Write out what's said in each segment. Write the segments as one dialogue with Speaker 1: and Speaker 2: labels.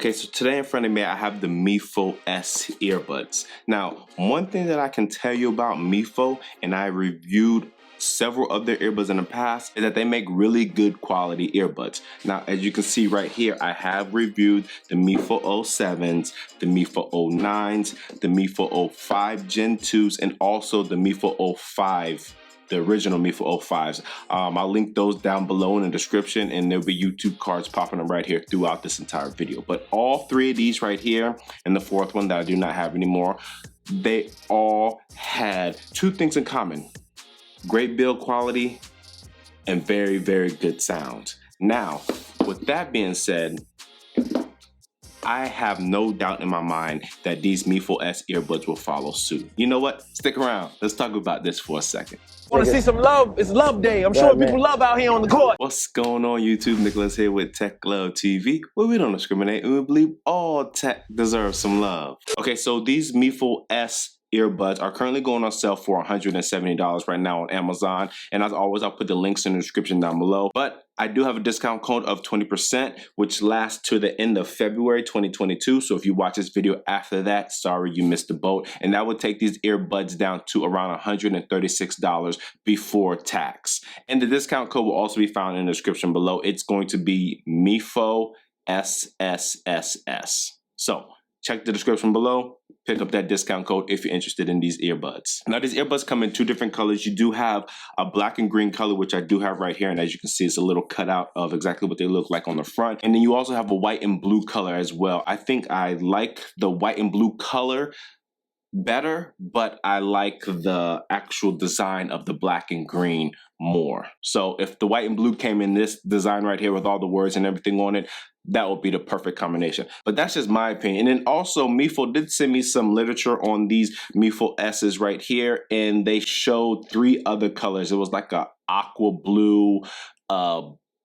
Speaker 1: Okay, so today in front of me I have the MiFo S earbuds. Now, one thing that I can tell you about MiFo, and I reviewed several of their earbuds in the past, is that they make really good quality earbuds. Now, as you can see right here, I have reviewed the MiFo 07s, the MiFo 09s, the MiFo 05 Gen 2s, and also the MiFo 05, the original MiFo 05s. I'll link those down below in the description, and there'll be YouTube cards popping up right here throughout this entire video. But all three of these right here, and the fourth one that I do not have anymore, they all had two things in common: great build quality and very, very good sound. Now, with that being said, I have no doubt in my mind that these MiFo S earbuds will follow suit. You know what? Stick around. Let's talk about this for a second.
Speaker 2: Want to see some love? It's Love Day. I'm showing people love out here on the court.
Speaker 1: What's going on, YouTube? Nicholas here with Tech Love TV, where we don't discriminate and we believe all tech deserves some love. Okay, so these MiFo S earbuds are currently going on sale for $170 right now on Amazon. And as always, I'll put the links in the description down below. But I do have a discount code of 20%, which lasts to the end of February 2022. So if you watch this video after that, sorry, you missed the boat. And that would take these earbuds down to around $136 before tax. And the discount code will also be found in the description below. It's going to be MiFo SSSS. So check the description below. Pick up that discount code if you're interested in these earbuds. Now, these earbuds come in two different colors. You do have a black and green color, which I do have right here. And as you can see, it's a little cutout of exactly what they look like on the front. And then you also have a white and blue color as well. I think I like the white and blue color better, but I like the actual design of the black and green more. So if the white and blue came in this design right here with all the words and everything on it, that would be the perfect combination. But that's just my opinion. And then also MiFo did send me some literature on these MiFo S's right here, and they showed three other colors. It was like a aqua blue,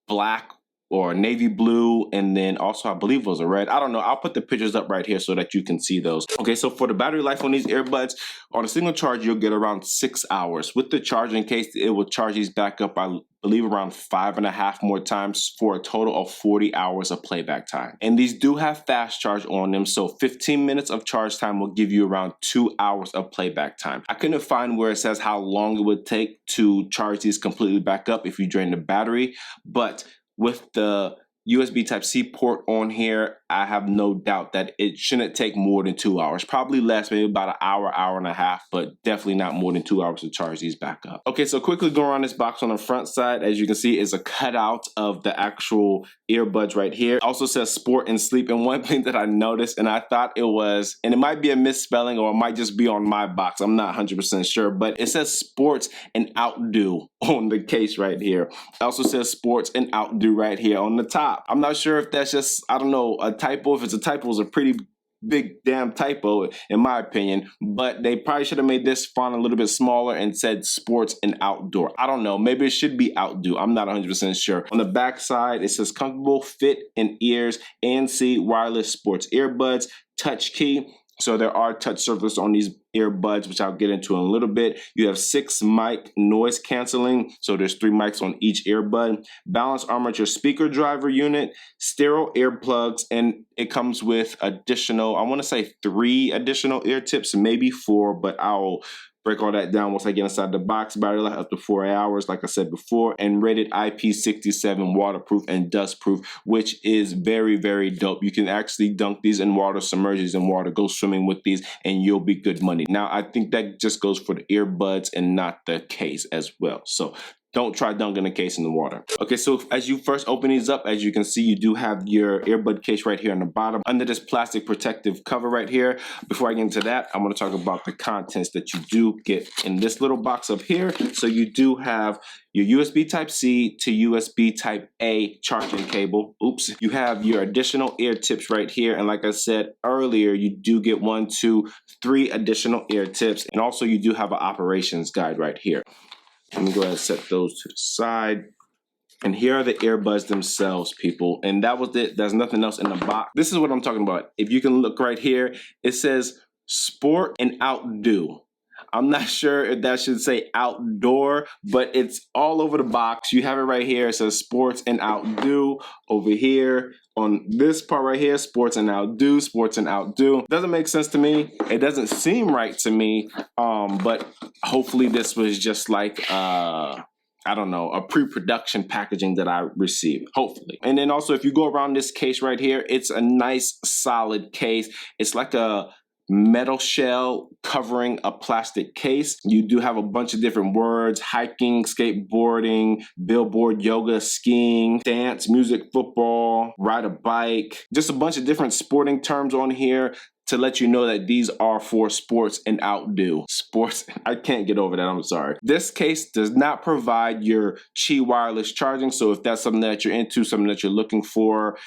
Speaker 1: black, or navy blue, and then also I believe it was a red. I don't know. I'll put the pictures up right here so that you can see those. Okay, so for the battery life on these earbuds, on a single charge, you'll get around 6 hours. With the charging case, it will charge these back up, I believe, around 5.5 more times for a total of 40 hours of playback time. And these do have fast charge on them, so 15 minutes of charge time will give you around 2 hours of playback time. I couldn't find where it says how long it would take to charge these completely back up if you drain the battery, but with the USB Type-C port on here, I have no doubt that it shouldn't take more than 2 hours. Probably less, maybe about an hour, hour and a half, but definitely not more than 2 hours to charge these back up. Okay, so quickly going around this box on the front side, as you can see, is a cutout of the actual earbuds right here. It also says sport and sleep, and one thing that I noticed, and I thought it was, and it might be a misspelling or it might just be on my box, I'm not 100% sure, but it says sports and outdo on the case right here. It also says sports and outdo right here on the top. I'm not sure if that's just, I don't know, a typo. If it's a typo, it's a pretty big damn typo in my opinion, but they probably should have made this font a little bit smaller and said sports and outdoor. I don't know, maybe it should be outdo. I'm not 100% sure. On the back side, it says comfortable fit in ears, ANC wireless sports earbuds, touch key. So there are touch surface on these earbuds, which I'll get into in a little bit. You have 6 mic noise canceling. So there's 3 mics on each earbud. Balance armature speaker driver unit, stereo earplugs, and it comes with additional, I want to say 3 additional ear tips, maybe 4, but I'll break all that down once I get inside the box. Battery life up to 4 hours, like I said before, and rated IP67 waterproof and dustproof, which is very, very dope. You can actually dunk these in water, submerge these in water, go swimming with these, and you'll be good money. Now, I think that just goes for the earbuds and not the case as well. So don't try dunking the case in the water. Okay, so as you first open these up, as you can see, you do have your earbud case right here on the bottom under this plastic protective cover right here. Before I get into that, I'm going to talk about the contents that you do get in this little box up here. So you do have your USB Type-C to USB Type-A charging cable. Oops. You have your additional ear tips right here. And like I said earlier, you do get 1, 2, 3 additional ear tips. And also you do have an operations guide right here. Let me go ahead and set those to the side. And here are the earbuds themselves, people. And that was it. There's nothing else in the box. This is what I'm talking about. If you can look right here, it says sport and outdo. I'm not sure if that should say outdoor, but it's all over the box. You have it right here. It says sports and outdo over here. On this part right here, sports and outdo, sports and outdo. Doesn't make sense to me. It doesn't seem right to me, but hopefully this was just like, I don't know, a pre-production packaging that I received, hopefully. And then also, if you go around this case right here, it's a nice solid case. It's like a metal shell covering a plastic case. You do have a bunch of different words: hiking, skateboarding, billboard, yoga, skiing, dance, music, football, ride a bike. Just a bunch of different sporting terms on here to let you know that these are for sports and outdo. Sports, I can't get over that, I'm sorry. This case does not provide your Qi wireless charging, so if that's something that you're into, something that you're looking for,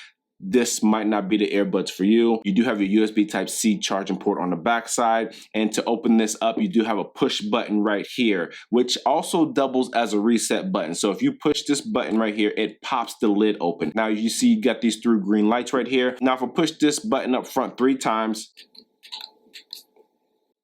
Speaker 1: this might not be the earbuds for you. You do have your USB Type-C charging port on the back side, and to open this up, you do have a push button right here, which also doubles as a reset button. So if you push this button right here, it pops the lid open. Now you see you got these 3 green lights right here. Now if I push this button up front 3 times,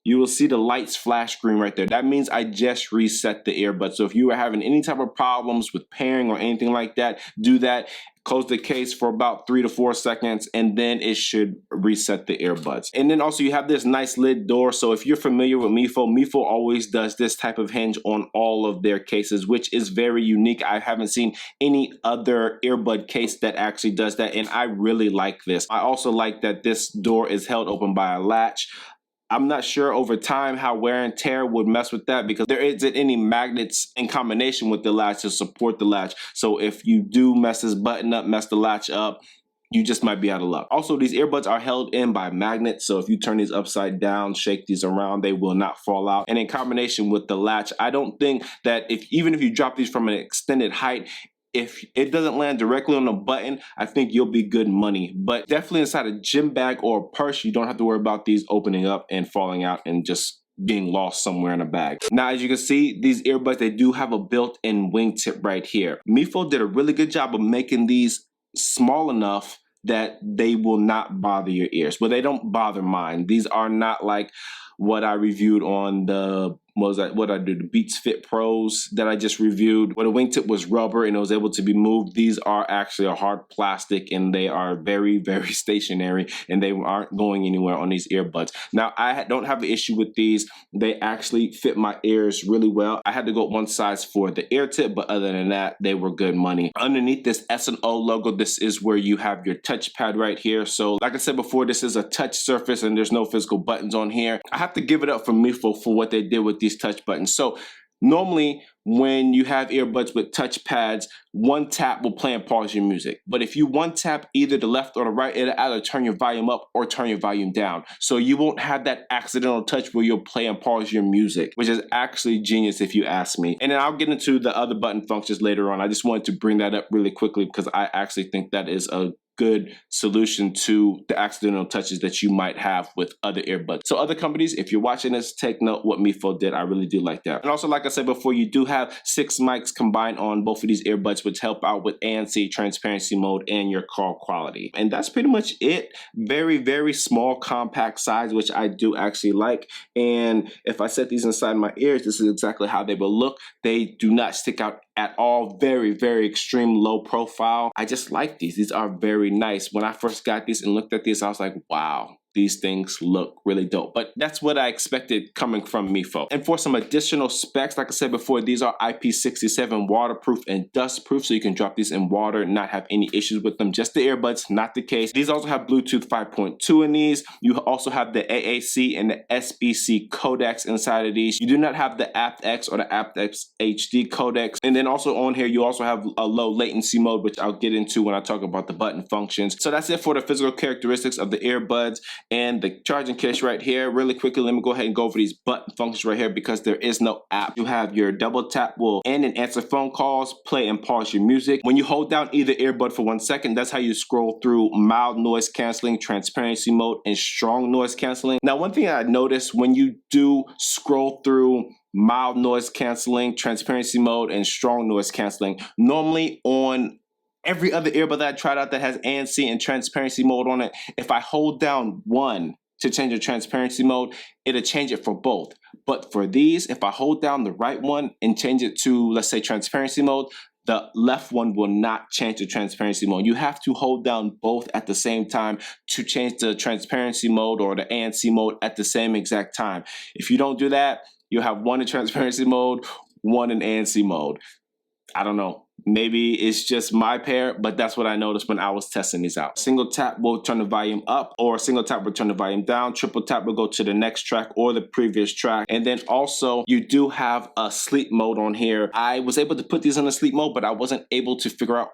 Speaker 1: you will see the lights flash green right there. That means I just reset the earbud. So if you are having any type of problems with pairing or anything like that, do that. Close the case for about 3 to 4 seconds, and then it should reset the earbuds. And then also you have this nice lid door. So if you're familiar with MiFo, MiFo always does this type of hinge on all of their cases, which is very unique. I haven't seen any other earbud case that actually does that, and I really like this. I also like that this door is held open by a latch. I'm not sure over time how wear and tear would mess with that, because there isn't any magnets in combination with the latch to support the latch. So if you do mess this button up, mess the latch up, you just might be out of luck. Also, these earbuds are held in by magnets, so if you turn these upside down, shake these around, they will not fall out. And in combination with the latch, I don't think that even if you drop these from an extended height, if it doesn't land directly on the button, I think you'll be good money. But definitely inside a gym bag or a purse, you don't have to worry about these opening up and falling out and just being lost somewhere in a bag. Now, as you can see, these earbuds, they do have a built-in wingtip right here. MiFo did a really good job of making these small enough that they will not bother your ears. But they don't bother mine. These are not like what I reviewed on the the Beats Fit Pros that I just reviewed, where the wingtip was rubber and it was able to be moved. These are actually a hard plastic, and they are very, very stationary, and they aren't going anywhere on these earbuds. Now, I don't have an issue with these. They actually fit my ears really well. I had to go one size for the ear tip, but other than that, they were good money. Underneath this S&O logo, this is where you have your touchpad right here. So like I said before, this is a touch surface and there's no physical buttons on here. I have to give it up for MiFo for what they did with these touch buttons. So normally when you have earbuds with touch pads, one tap will play and pause your music. But if you one tap either the left or the right, it'll either turn your volume up or turn your volume down. So you won't have that accidental touch where you'll play and pause your music, which is actually genius if you ask me. And then I'll get into the other button functions later on. I just wanted to bring that up really quickly because I actually think that is a good solution to the accidental touches that you might have with other earbuds. So other companies, if you're watching this, take note what MiFo did. I really do like that. And also, like I said before, you do have 6 mics combined on both of these earbuds, which help out with ANC, transparency mode, and your call quality. And that's pretty much it. Very, very small, compact size, which I do actually like. And if I set these inside my ears, this is exactly how they will look. They do not stick out at all. Very, very extreme low profile. I just like these. These are very nice. When I first got these and looked at these, I was like, wow, these things look really dope. But that's what I expected coming from MiFo. And for some additional specs, like I said before, these are IP67 waterproof and dustproof, so you can drop these in water and not have any issues with them. Just the earbuds, not the case. These also have Bluetooth 5.2 in these. You also have the AAC and the SBC codecs inside of these. You do not have the aptX or the aptX HD codecs. And then also on here, you also have a low latency mode, which I'll get into when I talk about the button functions. So that's it for the physical characteristics of the earbuds and the charging case right here. Really quickly, let me go ahead and go over these button functions right here because there is no app. You have your double tap will end and answer phone calls, play and pause your music. When you hold down either earbud for 1 second, that's how you scroll through mild noise canceling, transparency mode, and strong noise canceling. Now, one thing I noticed when you do scroll through mild noise canceling, transparency mode, and strong noise canceling, normally on every other earbud that I tried out that has ANC and transparency mode on it, if I hold down one, to change the transparency mode, it'll change it for both. But for these, if I hold down the right one and change it to, let's say, transparency mode, the left one will not change the transparency mode. You have to hold down both at the same time to change the transparency mode or the ANC mode at the same exact time. If you don't do that, you'll have one in transparency mode, one in ANC mode. I don't know. Maybe it's just my pair, but that's what I noticed when I was testing these out. Single tap will turn the volume up, or single tap will turn the volume down. Triple tap will go to the next track or the previous track. And then also you do have a sleep mode on here. I was able to put these in a sleep mode, but I wasn't able to figure out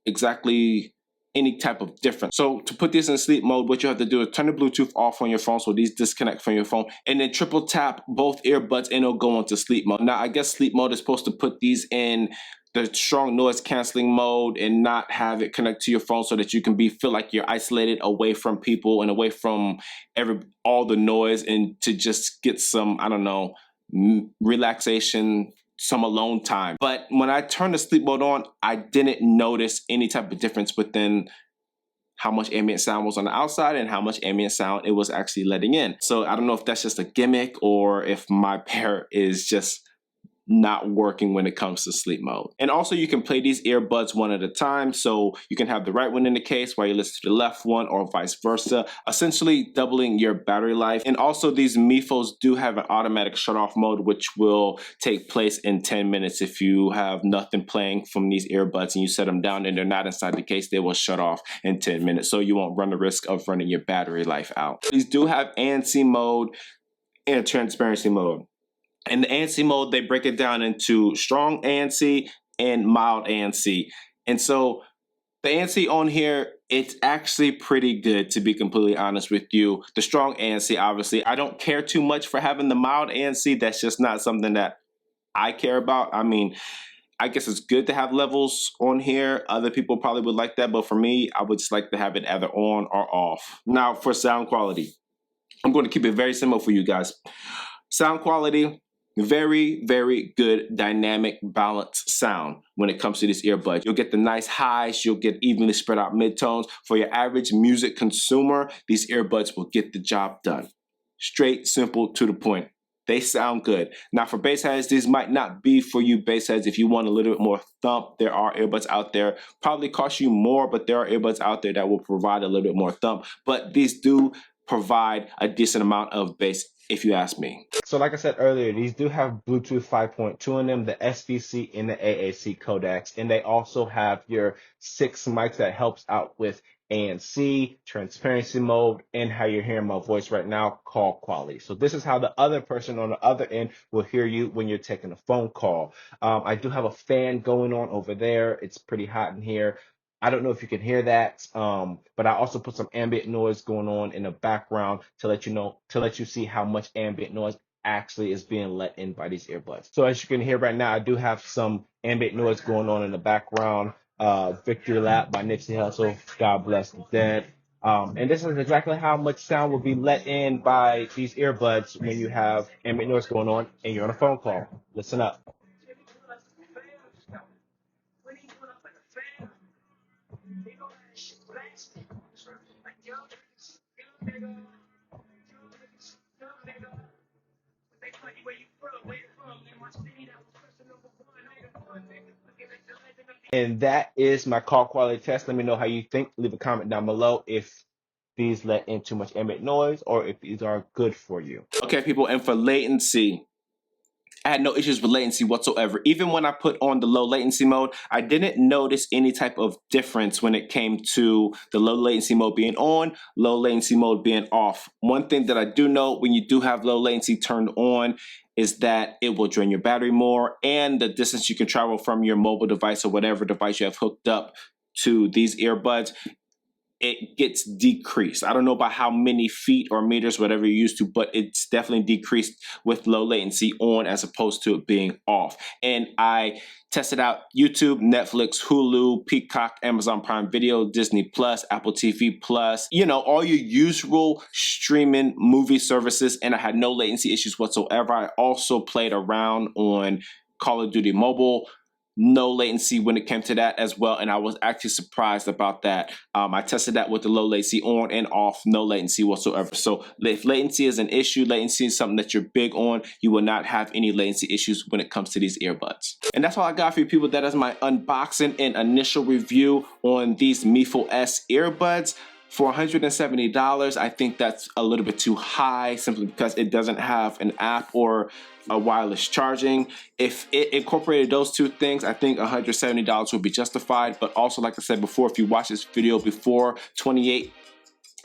Speaker 1: exactly any type of difference. So to put this in sleep mode, what you have to do is turn the Bluetooth off on your phone so these disconnect from your phone, and then triple tap both earbuds and it'll go into sleep mode. Now I guess sleep mode is supposed to put these in the strong noise canceling mode and not have it connect to your phone so that you can feel like you're isolated away from people and away from all the noise, and to just get some, I don't know, relaxation, some alone time. But when I turned the sleep mode on, I didn't notice any type of difference within how much ambient sound was on the outside and how much ambient sound it was actually letting in. So I don't know if that's just a gimmick or if my pair is just not working when it comes to sleep mode. And also you can play these earbuds one at a time, so you can have the right one in the case while you listen to the left one, or vice versa, essentially doubling your battery life. And also these MiFos do have an automatic shut off mode, which will take place in 10 minutes. If you have nothing playing from these earbuds and you set them down and they're not inside the case, they will shut off in 10 minutes, so you won't run the risk of running your battery life out. These do have ANC mode and transparency mode. In the ANC mode, they break it down into strong ANC and mild ANC. And so the ANC on here, it's actually pretty good, to be completely honest with you. The strong ANC, obviously, I don't care too much for having the mild ANC. That's just not something that I care about. I mean, I guess it's good to have levels on here. Other people probably would like that, but for me, I would just like to have it either on or off. Now, for sound quality, I'm going to keep it very simple for you guys. Sound quality, very, very good dynamic balanced sound when it comes to these earbuds. You'll get the nice highs, you'll get evenly spread out midtones. For your average music consumer, these earbuds will get the job done. Straight, simple, to the point. They sound good. Now for bass heads, these might not be for you bass heads. If you want a little bit more thump, there are earbuds out there. Probably cost you more, but there are earbuds out there that will provide a little bit more thump. But these do provide a decent amount of bass, if you ask me. So like I said earlier, these do have Bluetooth 5.2 in them, the SVC and the AAC codecs, and they also have your 6 mics that helps out with ANC, transparency mode, and how you're hearing my voice right now, call quality. So this is how the other person on the other end will hear you when you're taking a phone call. I do have a fan going on over there. It's pretty hot in here. I don't know if you can hear that, but I also put some ambient noise going on in the background to let you know, to let you see how much ambient noise actually is being let in by these earbuds. So as you can hear right now, I do have some ambient noise going on in the background. Victory Lap by Nipsey Hussle, God Bless the Dead. And this is exactly how much sound will be let in by these earbuds when you have ambient noise going on and you're on a phone call. Listen up. And that is my call quality test. Let me know how you think. Leave a comment down below if these let in too much ambient noise or if these are good for you. Okay, people, and for latency, I had no issues with latency whatsoever. Even when I put on the low latency mode, I didn't notice any type of difference when it came to the low latency mode being on, low latency mode being off. One thing that I do know when you do have low latency turned on is that it will drain your battery more, and the distance you can travel from your mobile device or whatever device you have hooked up to these earbuds, it gets decreased. I don't know about how many feet or meters, whatever you're used to, but it's definitely decreased with low latency on as opposed to it being off. And I tested out YouTube, Netflix, Hulu, Peacock, Amazon Prime Video, Disney Plus, Apple TV Plus, you know, all your usual streaming movie services, and I had no latency issues whatsoever. I also played around on Call of Duty Mobile, no latency when it came to that as well, and I was actually surprised about that. I tested that with the low latency on and off, no latency whatsoever. So if latency is an issue, latency is something that you're big on, you will not have any latency issues when it comes to these earbuds. And that's all I got for you people. That is my unboxing and initial review on these MiFo S earbuds. For $170, I think that's a little bit too high simply because it doesn't have an app or a wireless charging. If it incorporated those two things, I think $170 would be justified. But also, like I said before, if you watch this video before 28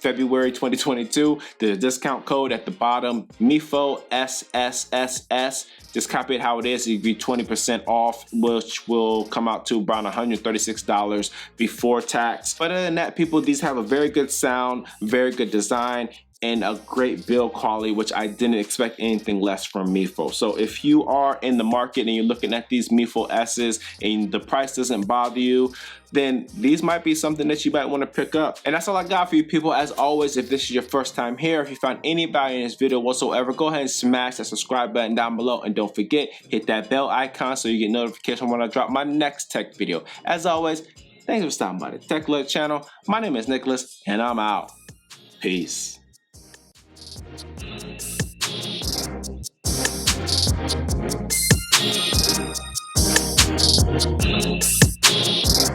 Speaker 1: February 2022, there's a discount code at the bottom, MiFo SSSS. Just copy it how it is. It'll be 20% off, which will come out to around $136 before tax. But other than that, people, these have a very good sound, very good design, and a great build quality, which I didn't expect anything less from MiFo. So if you are in the market and you're looking at these MiFo S's and the price doesn't bother you, then these might be something that you might want to pick up. And that's all I got for you people. As always, if this is your first time here, if you found any value in this video whatsoever, go ahead and smash that subscribe button down below, and don't forget, hit that bell icon so you get notification when I drop my next tech video. As always, thanks for stopping by the Tech Alert channel. My name is Nicholas, and I'm out. Peace.